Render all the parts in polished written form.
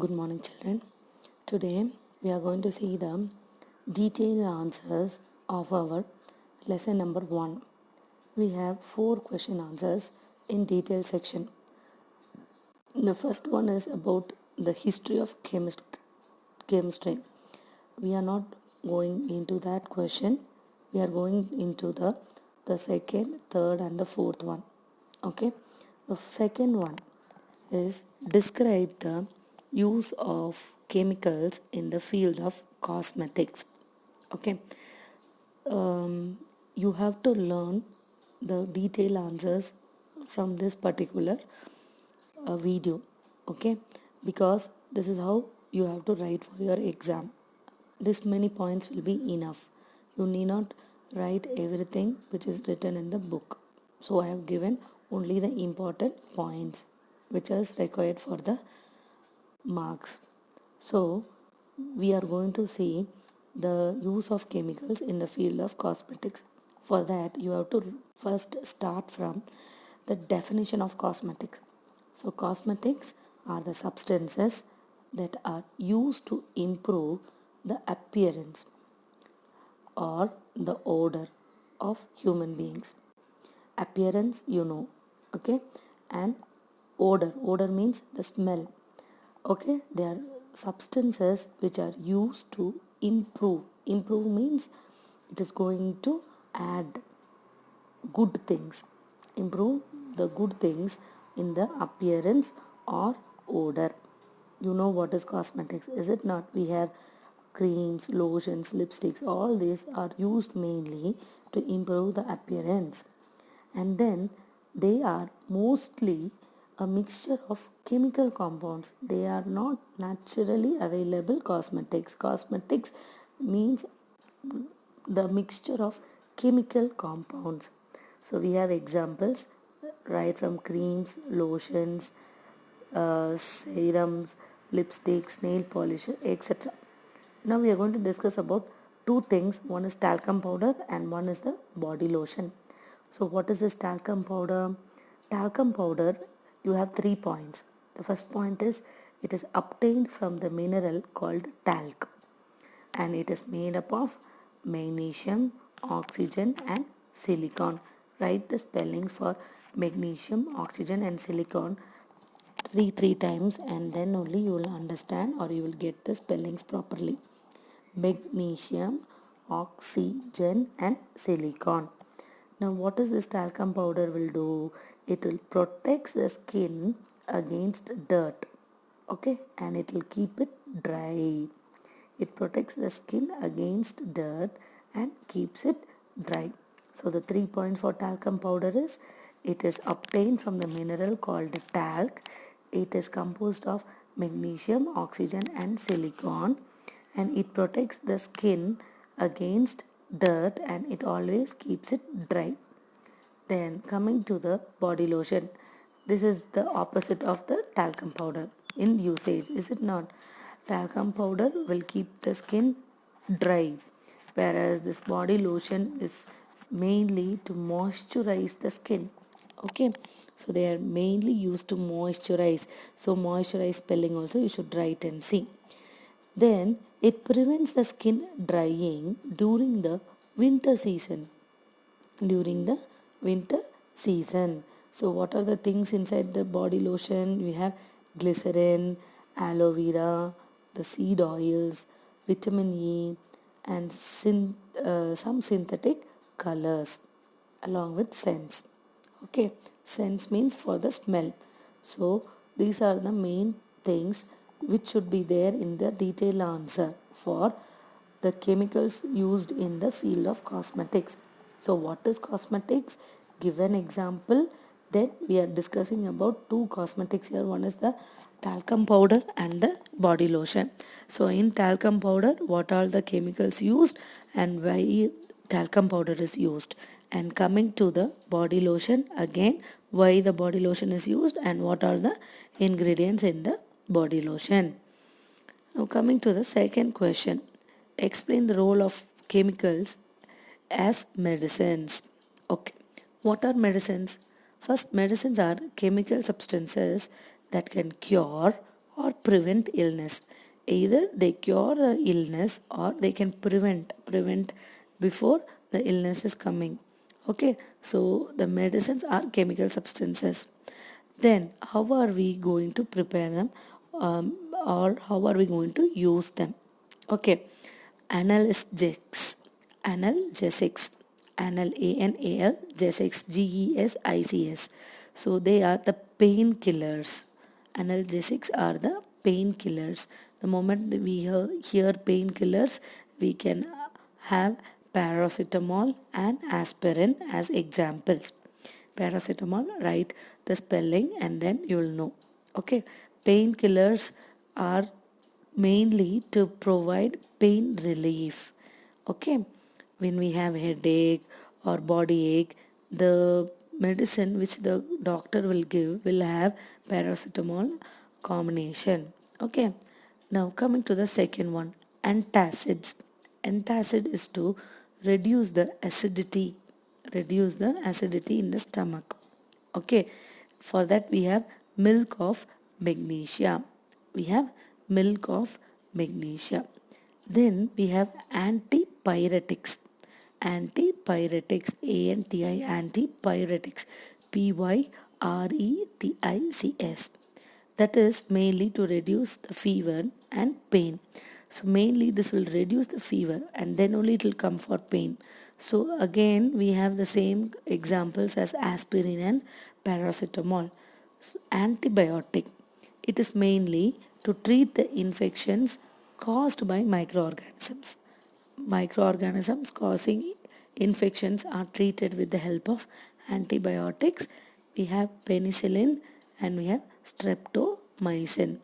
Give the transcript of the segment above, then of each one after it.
Good morning, children. Today we are going to see the detailed answers of our lesson number 1. We have 4 question answers in detail section. The first one is about the history of chemistry. We are not going into that question. We are going into the second, third and the fourth one. Okay. The second one is describe the use of chemicals in the field of cosmetics. Okay. You have to learn the detailed answers from this particular video. Okay, because this is how you have to write for your exam. This many points will be enough. You need not write everything which is written in the book. So I have given only the important points which is required for the marks. So we are going to see the use of chemicals in the field of cosmetics. For that you have to first start from the definition of cosmetics. So cosmetics are the substances that are used to improve the appearance or the odor of human beings. Appearance, okay, and odor means the smell. Okay, they are substances which are used to improve means it is going to add good things, improve the good things in the appearance or odor. You know what is cosmetics, is it not? We have creams, lotions, lipsticks, all these are used mainly to improve the appearance, and then they are mostly a mixture of chemical compounds. They are not naturally available cosmetics means the mixture of chemical compounds. So we have examples right from creams, lotions, serums, lipsticks, nail polish, etc. Now we are going to discuss about two things. One is talcum powder and one is the body lotion. So what is this talcum powder? Talcum powder, you have 3 points. The first point is it is obtained from the mineral called talc, and it is made up of magnesium, oxygen and silicon. Write the spellings for magnesium, oxygen and silicon three times, and then only you will understand or you will get the spellings properly. Magnesium, oxygen and silicon. Now what is this talcum powder will do? It will protect the skin against dirt, okay, and it will keep it dry. It protects the skin against dirt and keeps it dry. So the 3 points for talcum powder is it is obtained from the mineral called talc. It is composed of magnesium, oxygen and silicon, and it protects the skin against dirt and it always keeps it dry. Then coming to the body lotion, this is the opposite of the talcum powder in usage, is it not? Talcum powder will keep the skin dry, whereas this body lotion is mainly to moisturize the skin. Okay, so they are mainly used to moisturize. So moisturize spelling also you should write and see. Then it prevents the skin drying during the winter season. During the winter season. So what are the things inside the body lotion? We have glycerin, aloe vera, the seed oils, vitamin E and some synthetic colors along with scents. Okay, scents means for the smell. So these are the main things which should be there in the detailed answer for the chemicals used in the field of cosmetics. So what is cosmetics? Give an example. Then we are discussing about two cosmetics here. One is the talcum powder and the body lotion. So in talcum powder, what are the chemicals used and why talcum powder is used? And coming to the body lotion, again why the body lotion is used and what are the ingredients in the body lotion. Now coming to the second question, explain the role of chemicals as medicines. Okay, what are medicines? First, medicines are chemical substances that can cure or prevent illness. Either they cure the illness or they can prevent before the illness is coming. Okay, so the medicines are chemical substances. Then how are we going to prepare them, or how are we going to use them? Okay, analgesics, analgesics, analgesics, GESICS. So they are the painkillers. Analgesics are the painkillers. The moment that we hear painkillers, we can have paracetamol and aspirin as examples. Paracetamol, write the spelling and then you will know. Okay, painkillers are mainly to provide pain relief. Okay, when we have headache or body ache, the medicine which the doctor will give will have paracetamol combination. Okay, now coming to the second one, antacids. Antacid is to reduce the acidity, in the stomach. Okay, for that we have milk of magnesia. We have milk of magnesia. Then we have antipyretics. Antipyretics, ANTI, antipyretics, PYRETICS. That is mainly to reduce the fever and pain. So mainly this will reduce the fever and then only it will come for pain. So again we have the same examples as aspirin and paracetamol. So antibiotic, it is mainly to treat the infections caused by microorganisms. Microorganisms causing infections are treated with the help of antibiotics. We have penicillin and we have streptomycin.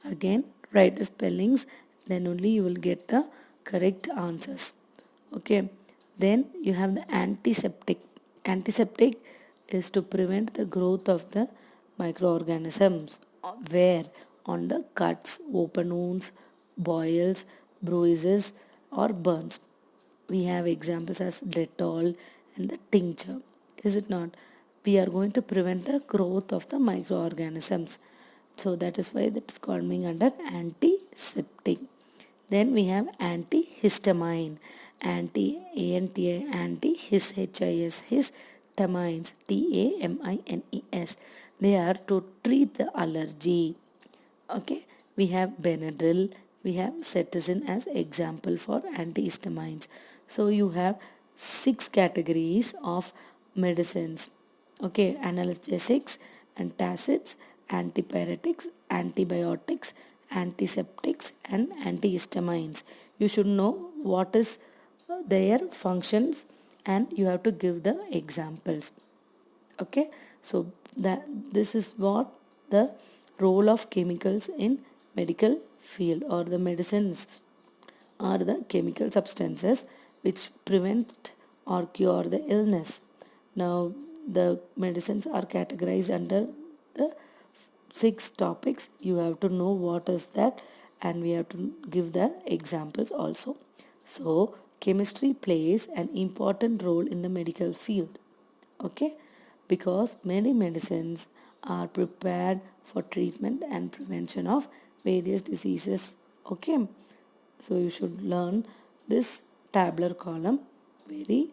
Again, write the spellings, then only you will get the correct answers. Okay, then you have the antiseptic. Antiseptic is to prevent the growth of the microorganisms. Where? On the cuts, open wounds, boils, bruises or burns. We have examples as Dettol and the tincture. Is it not? We are going to prevent the growth of the microorganisms. So that is why that is coming under antiseptic. Then we have antihistamine. Anti-ANTI, anti-his, HIS, histamines, TAMINES. They are to treat the allergy. Okay, we have Benadryl, we have cetirizine as example for antihistamines. So you have 6 categories of medicines. Okay, analgesics, antacids, antipyretics, antibiotics, antiseptics and antihistamines. You should know what is their functions and you have to give the examples. Okay, so this is what the role of chemicals in medical field, or the medicines are the chemical substances which prevent or cure the illness. Now the medicines are categorized under the 6 topics. You have to know what is that and we have to give the examples also. So chemistry plays an important role in the medical field. Okay, because many medicines are prepared for treatment and prevention of various diseases. Okay, so you should learn this tabular column very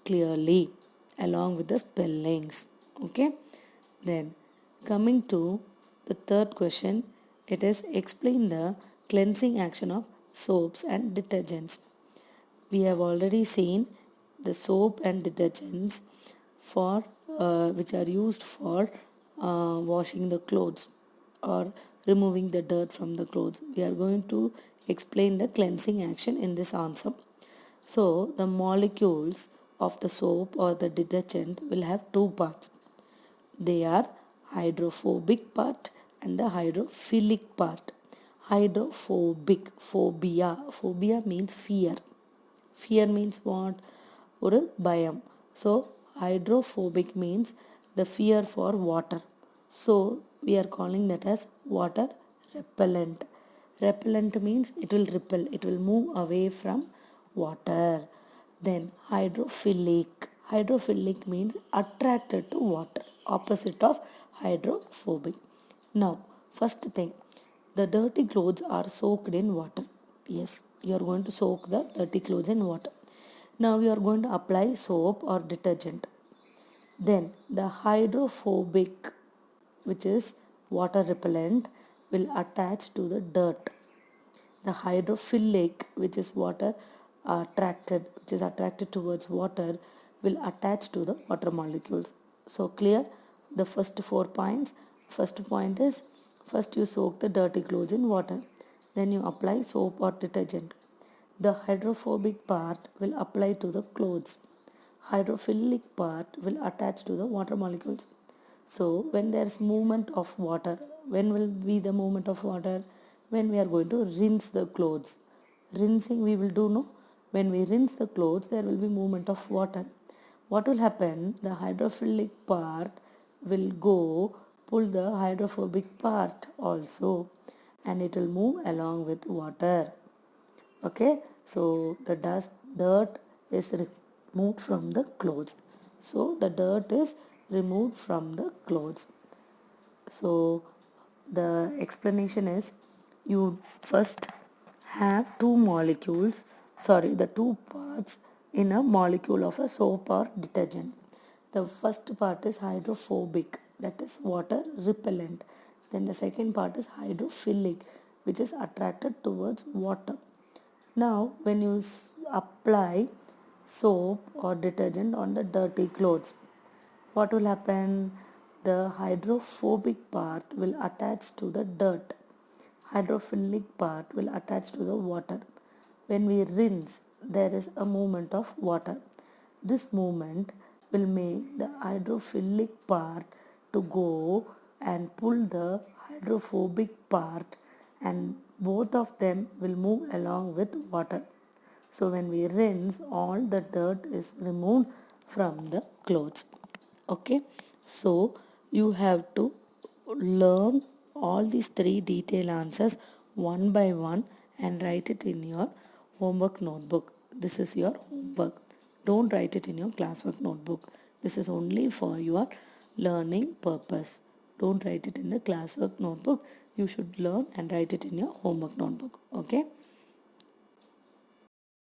clearly along with the spellings. Okay, then coming to the third question, it is explain the cleansing action of soaps and detergents. We have already seen the soap and detergents for which are used for washing the clothes or removing the dirt from the clothes. We are going to explain the cleansing action in this answer. So the molecules of the soap or the detergent will have 2 parts. They are hydrophobic part and the hydrophilic part. Hydrophobic, phobia means fear. Fear means what? ஒரு பயம். So hydrophobic means the fear for water. So we are calling that as water repellent. Repellent means it will repel, it will move away from water. Then hydrophilic. Hydrophilic means attracted to water, opposite of hydrophobic. Now, first thing, The dirty clothes are soaked in water. Yes, you are going to soak the dirty clothes in water. Now you are going to apply soap or detergent. Then the hydrophobic, which is water repellent, will attach to the dirt. The hydrophilic, which is attracted towards water, will attach to the water molecules. So clear the first 4 points. First point is, first you soak the dirty clothes in water, then you apply soap or detergent. The hydrophobic part will apply to the clothes. Hydrophilic part will attach to the water molecules. So when there is movement of water, when will be the movement of water? When we are going to rinse the clothes. Rinsing we will do, no? When we rinse the clothes, there will be movement of water. What will happen? The hydrophilic part will go pull the hydrophobic part also, and it will move along with water. Okay, so the dirt is removed from the clothes. So the dirt is removed from the clothes. So the explanation is, you first have the two parts in a molecule of a soap or detergent. The first part is hydrophobic, that is water repellent. Then the second part is hydrophilic, which is attracted towards water. Now, when you apply soap or detergent on the dirty clothes, what will happen? The hydrophobic part will attach to the dirt. Hydrophilic part will attach to the water. When we rinse, there is a movement of water. This movement will make the hydrophilic part to go and pull the hydrophobic part, and both of them will move along with water. So when we rinse, all the dirt is removed from the clothes. Okay, so you have to learn all these three detailed answers one by one and write it in your homework notebook. This is your homework. Don't write it in your classwork notebook. This is only for your learning purpose. Don't write it in the classwork notebook. You should learn and write it in your homework notebook. Okay.